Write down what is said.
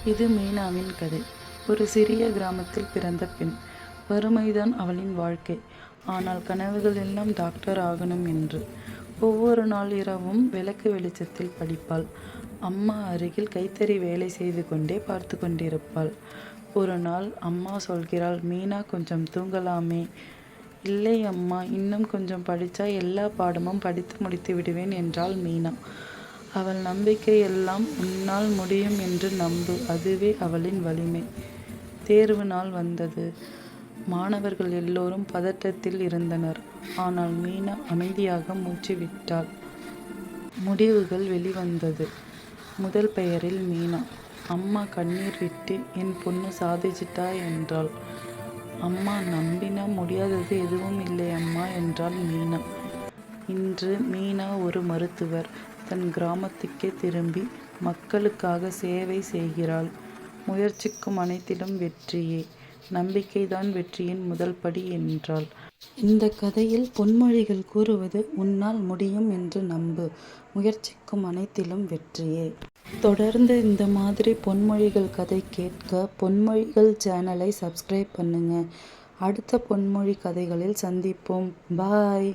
இது மீனாவின் கதை. ஒரு சிறிய கிராமத்தில் பிறந்த பெண். வறுமைதான் அவளின் வாழ்க்கை. ஆனால் கனவுகள் எல்லாம் டாக்டர் ஆகணும் என்று. ஒவ்வொரு நாள் இரவும் விளக்கு வெளிச்சத்தில் படிப்பாள். அம்மா அருகில் கைத்தறி வேலை செய்து கொண்டே பார்த்து கொண்டிருப்பாள். ஒரு நாள் அம்மா சொல்கிறாள், மீனா, கொஞ்சம் தூங்கலாமே? இல்லை அம்மா, இன்னும் கொஞ்சம் படித்தா எல்லா பாடமும் படித்து முடித்து விடுவேன் என்றாள் மீனா. அவள் நம்பிக்கை எல்லாம் உன்னால் முடியும் என்று நம்பு, அதுவே அவளின் வலிமை. தேர்வு நாள் வந்தது. மாணவர்கள் எல்லோரும் பதட்டத்தில் இருந்தனர். ஆனால் மீனா அமைதியாக மூச்சு விட்டாள். முடிவுகள் வெளிவந்தது. முதல் பெயரில் மீனா. அம்மா கண்ணீர் விட்டு, என் பொண்ணு சாதிச்சிட்டா என்றாள். அம்மா, நம்பினா முடியாதது எதுவும் இல்லை அம்மா என்றாள் மீனா. இன்று மீனா ஒரு மருத்துவர். தன் கிராமத்துக்கே திரும்பி மக்களுக்காக சேவை செய்கிறாள். முயற்சிக்கும் அனைத்திலும் வெற்றியே. நம்பிக்கைதான் வெற்றியின் முதல் படி என்றாள். இந்த கதையில் பொன்மொழிகள் கூறுவது, உன்னால் முடியும் என்று நம்பு, முயற்சிக்கும் அனைத்திலும் வெற்றியே. தொடர்ந்து இந்த மாதிரி பொன்மொழிகள் கதை கேட்க பொன்மொழிகள் சேனலை சப்ஸ்கிரைப் பண்ணுங்க. அடுத்த பொன்மொழி கதைகளில் சந்திப்போம். பாய்.